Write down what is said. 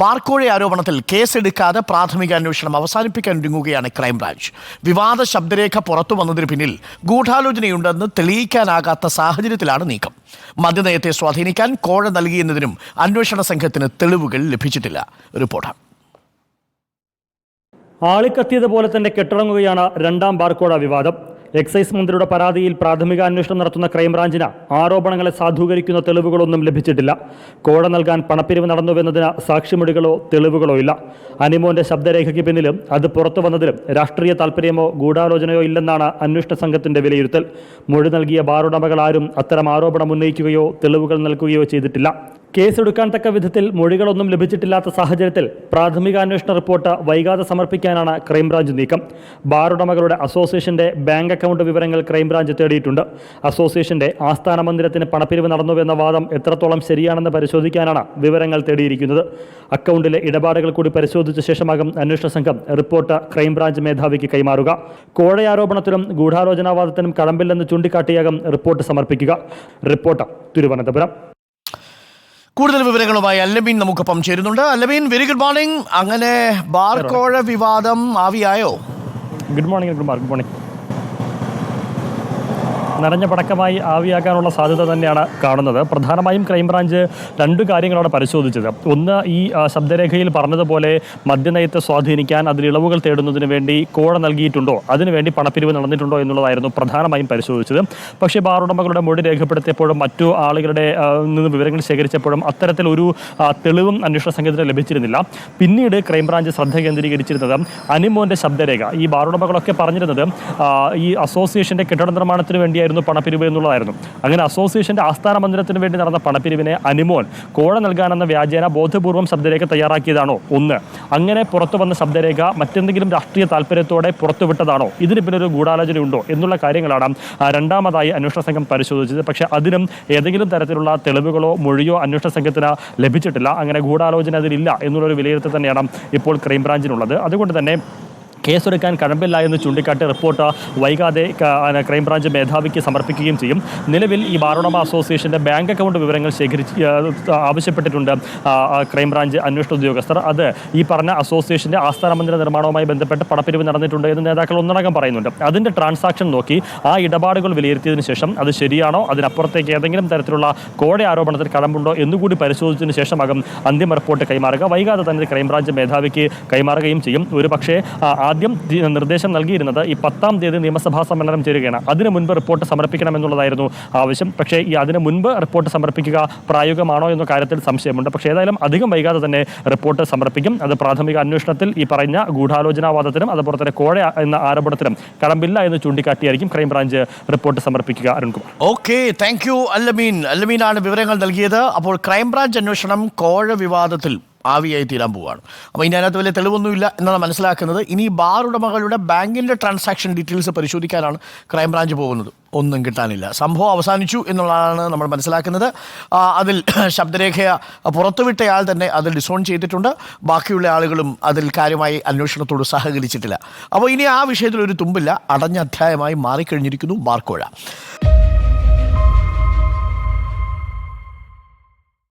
ബാർക്കോഴ ആരോപണത്തിൽ കേസെടുക്കാതെ പ്രാഥമിക അന്വേഷണം അവസാനിപ്പിക്കാൻ ഒരുങ്ങുകയാണ് ക്രൈംബ്രാഞ്ച്. വിവാദ ശബ്ദരേഖ പുറത്തു വന്നതിന് പിന്നിൽ ഗൂഢാലോചനയുണ്ടെന്ന് തെളിയിക്കാനാകാത്ത സാഹചര്യത്തിലാണ് നീക്കം. മദ്യനയത്തെ സ്വാധീനിക്കാൻ കോഴ നൽകിയെന്നതിനും അന്വേഷണ സംഘത്തിന് തെളിവുകൾ ലഭിച്ചിട്ടില്ല. റിപ്പോർട്ട്. ആളിക്കത്തിയതുപോലെ തന്നെ കെട്ടിറങ്ങുകയാണ് രണ്ടാം ബാർക്കോഴ വിവാദം. എക്സൈസ് മന്ത്രിയുടെ പരാതിയിൽ പ്രാഥമിക അന്വേഷണം നടത്തുന്ന ക്രൈംബ്രാഞ്ചിന് ആരോപണങ്ങളെ സാധൂകരിക്കുന്ന തെളിവുകളൊന്നും ലഭിച്ചിട്ടില്ല. കോഴ നൽകാൻ പണപ്പിരിവ് നടന്നുവെന്നതിന് സാക്ഷിമൊഴികളോ തെളിവുകളോ ഇല്ല. അനിമോന്റെ ശബ്ദരേഖയ്ക്ക് പിന്നിലും അത് പുറത്തു വന്നതിലും രാഷ്ട്രീയ താൽപ്പര്യമോ ഗൂഢാലോചനയോ ഇല്ലെന്നാണ് അന്വേഷണ സംഘത്തിന്റെ വിലയിരുത്തൽ. മൊഴി നൽകിയ ബാറുടമകൾ ആരും അത്തരം ആരോപണം ഉന്നയിക്കുകയോ തെളിവുകൾ നൽകുകയോ ചെയ്തിട്ടില്ല. കേസെടുക്കാൻ തക്ക വിധത്തിൽ മൊഴികളൊന്നും ലഭിച്ചിട്ടില്ലാത്ത സാഹചര്യത്തിൽ പ്രാഥമിക അന്വേഷണ റിപ്പോർട്ട് വൈകാതെ സമർപ്പിക്കാനാണ് ക്രൈംബ്രാഞ്ച് നീക്കം. ബാറുടമകളുടെ അസോസിയേഷന്റെ ബാങ്ക് അക്കൗണ്ട് വിവരങ്ങൾ ക്രൈംബ്രാഞ്ച് തേടിയിട്ടുണ്ട്. അസോസിയേഷന്റെ ആസ്ഥാന മന്ദിരത്തിന് പണപ്പിരിവ് നടന്നുവെന്ന വാദം എത്രത്തോളം ശരിയാണെന്ന് പരിശോധിക്കാനാണ് വിവരങ്ങൾ തേടിയിരിക്കുന്നത്. അക്കൗണ്ടിലെ ഇടപാടുകൾ കൂടി പരിശോധിച്ച ശേഷമാകും അന്വേഷണ സംഘം റിപ്പോർട്ട് ക്രൈംബ്രാഞ്ച് മേധാവിക്ക് കൈമാറുക. കോഴയാരോപണത്തിനും ഗൂഢാലോചനാവാദത്തിനും കടമ്പില്ലെന്ന് ചൂണ്ടിക്കാട്ടിയാകും റിപ്പോർട്ട് സമർപ്പിക്കുക. റിപ്പോർട്ട് തിരുവനന്തപുരം. കൂടുതൽ വിവരങ്ങളുമായി അല്ലമീൻ നമുക്കൊപ്പം ചേരുന്നുണ്ട്. Allameen, very good morning. അങ്ങനെ ബാർക്കോഴ വിവാദം ആവിയായോ? Good morning. Good morning. നനഞ്ഞ പടക്കമായി ആവിയാക്കാനുള്ള സാധ്യത തന്നെയാണ് കാണുന്നത്. പ്രധാനമായും ക്രൈംബ്രാഞ്ച് രണ്ട് കാര്യങ്ങളാണ് പരിശോധിച്ചത്. ഒന്ന്, ഈ ശബ്ദരേഖയിൽ പറഞ്ഞതുപോലെ മദ്യനയത്തെ സ്വാധീനിക്കാൻ അതിൽ ഇളവുകൾ തേടുന്നതിന് വേണ്ടി കോഴ നൽകിയിട്ടുണ്ടോ, അതിനുവേണ്ടി പണപ്പിരിവ് നടന്നിട്ടുണ്ടോ എന്നുള്ളതായിരുന്നു പ്രധാനമായും പരിശോധിച്ചത്. പക്ഷേ ബാറുടമകളുടെ മൊഴി രേഖപ്പെടുത്തിയപ്പോഴും മറ്റു ആളുകളുടെ നിന്ന് വിവരങ്ങൾ ശേഖരിച്ചപ്പോഴും അത്തരത്തിലൊരു തെളിവും അന്വേഷണ സംഘത്തിന് ലഭിച്ചിരുന്നില്ല. പിന്നീട് ക്രൈംബ്രാഞ്ച് ശ്രദ്ധ കേന്ദ്രീകരിച്ചിരുന്നത് അനിമോന്റെ ശബ്ദരേഖ. ഈ ബാറുടമകളൊക്കെ പറഞ്ഞിരുന്നത് ഈ അസോസിയേഷന്റെ കെട്ടിട നിർമ്മാണത്തിന് വേണ്ടിയായിരുന്നു പണപ്പിരിവ് എന്നുള്ളതായിരുന്നു. അങ്ങനെ അസോസിയേഷന്റെ ആസ്ഥാന മന്ദിരത്തിന് വേണ്ടി നടന്ന പണപ്പിരിവിനെ അനിമോൻ കോഴ നൽകാനെന്ന വ്യാജേന ബോധപൂർവ്വം ശബ്ദരേഖ തയ്യാറാക്കിയതാണോ? ഒന്ന്, അങ്ങനെ പുറത്തു വന്ന ശബ്ദരേഖ മറ്റെന്തെങ്കിലും രാഷ്ട്രീയ താല്പര്യത്തോടെ പുറത്തുവിട്ടതാണോ? ഇതിന് പിന്നൊരു ഗൂഢാലോചനയുണ്ടോ എന്നുള്ള കാര്യങ്ങളാണ് രണ്ടാമതായി അന്വേഷണ സംഘം പരിശോധിച്ചത്. പക്ഷേ അതിനും ഏതെങ്കിലും തരത്തിലുള്ള തെളിവുകളോ മൊഴിയോ അന്വേഷണ സംഘത്തിന് ലഭിച്ചിട്ടില്ല. അങ്ങനെ ഗൂഢാലോചന അതിലില്ല എന്നുള്ളൊരു വിലയിരുത്തൽ തന്നെയാണ് ഇപ്പോൾ ക്രൈംബ്രാഞ്ചിനുള്ളത്. അതുകൊണ്ട് തന്നെ കേസെടുക്കാൻ കഴമ്പില്ല എന്ന് ചൂണ്ടിക്കാട്ടി റിപ്പോർട്ട് വൈകാതെ ക്രൈംബ്രാഞ്ച് മേധാവിക്ക് സമർപ്പിക്കുകയും ചെയ്യും. നിലവിൽ ഈ ബാറുടമ അസോസിയേഷന്റെ ബാങ്ക് അക്കൗണ്ട് വിവരങ്ങൾ ആവശ്യപ്പെട്ടിട്ടുണ്ട് ക്രൈംബ്രാഞ്ച് അന്വേഷണ ഉദ്യോഗസ്ഥർ. അത് ഈ പറഞ്ഞ അസോസിയേഷന്റെ ആസ്ഥാന മന്ദിര നിർമ്മാണവുമായി ബന്ധപ്പെട്ട് പണപ്പിരിവ് നടന്നിട്ടുണ്ട് എന്ന് നേതാക്കൾ ഒന്നടങ്കം പറയുന്നുണ്ട്. അതിന്റെ ട്രാൻസാക്ഷൻ നോക്കി ആ ഇടപാടുകൾ വിലയിരുത്തിയതിനു ശേഷം അത് ശരിയാണോ, അതിനപ്പുറത്തേക്ക് ഏതെങ്കിലും തരത്തിലുള്ള കോഴ ആരോപണത്തിൽ കടമ്പുണ്ടോ എന്നുകൂടി പരിശോധിച്ചതിന് ശേഷമാകും അന്തിമ റിപ്പോർട്ട് കൈമാറുക. വൈകാതെ തന്നെ ക്രൈംബ്രാഞ്ച് മേധാവിക്ക് കൈമാറുകയും ചെയ്യും. ഒരു പക്ഷേ ആദ്യം നിർദ്ദേശം നൽകിയിരുന്നത് ഈ 10-ാം തീയതി നിയമസഭാ സമ്മേളനം ചേരുകയാണ്. അതിനു മുൻപ് റിപ്പോർട്ട് സമർപ്പിക്കണമെന്നുള്ളതായിരുന്നു ആവശ്യം. പക്ഷേ ഈ അതിനു മുൻപ് റിപ്പോർട്ട് സമർപ്പിക്കുക പ്രായോഗികമാണോ എന്ന കാര്യത്തിൽ സംശയമുണ്ട്. പക്ഷേ ഏതായാലും അധികം വൈകാതെ തന്നെ റിപ്പോർട്ട് സമർപ്പിക്കും. അത് പ്രാഥമിക അന്വേഷണത്തിൽ ഈ പറഞ്ഞ ഗൂഢാലോചനാവാദത്തിനും അതുപോലെ തന്നെ കോഴ എന്ന ആരോപണത്തിനും കടമ്പില്ല എന്ന് ചൂണ്ടിക്കാട്ടിയായിരിക്കും ക്രൈംബ്രാഞ്ച് റിപ്പോർട്ട് സമർപ്പിക്കുക. Arunkumar. Okay, thank you Allameen. അല്ലമീനാണ് വിവരങ്ങൾ നൽകിയത്. അപ്പോൾ ക്രൈംബ്രാഞ്ച് അന്വേഷണം കോഴ വിവാദത്തിൽ ആവിയായി തീരാൻ പോവുകയാണ്. അപ്പോൾ ഇനി അതിനകത്ത് വലിയ തെളിവൊന്നുമില്ല എന്നാണ് മനസ്സിലാക്കുന്നത്. ഇനി ബാറുടമകളുടെ ബാങ്കിൻ്റെ ട്രാൻസാക്ഷൻ ഡീറ്റെയിൽസ് പരിശോധിക്കാനാണ് ക്രൈംബ്രാഞ്ച് പോകുന്നത്. ഒന്നും കിട്ടാനില്ല. സംഭവം അവസാനിച്ചു എന്നുള്ളതാണ് നമ്മൾ മനസ്സിലാക്കുന്നത്. അതിൽ ശബ്ദരേഖ പുറത്തുവിട്ടയാൾ തന്നെ അതിൽ ഡിസോൺ ചെയ്തിട്ടുണ്ട്. ബാക്കിയുള്ള ആളുകളും അതിൽ കാര്യമായി അന്വേഷണത്തോട് സഹകരിച്ചിട്ടില്ല. അപ്പോൾ ഇനി ആ വിഷയത്തിൽ ഒരു തുമ്പില്ല. അടഞ്ഞ അധ്യായമായി മാറിക്കഴിഞ്ഞിരിക്കുന്നു ബാർക്കോഴ.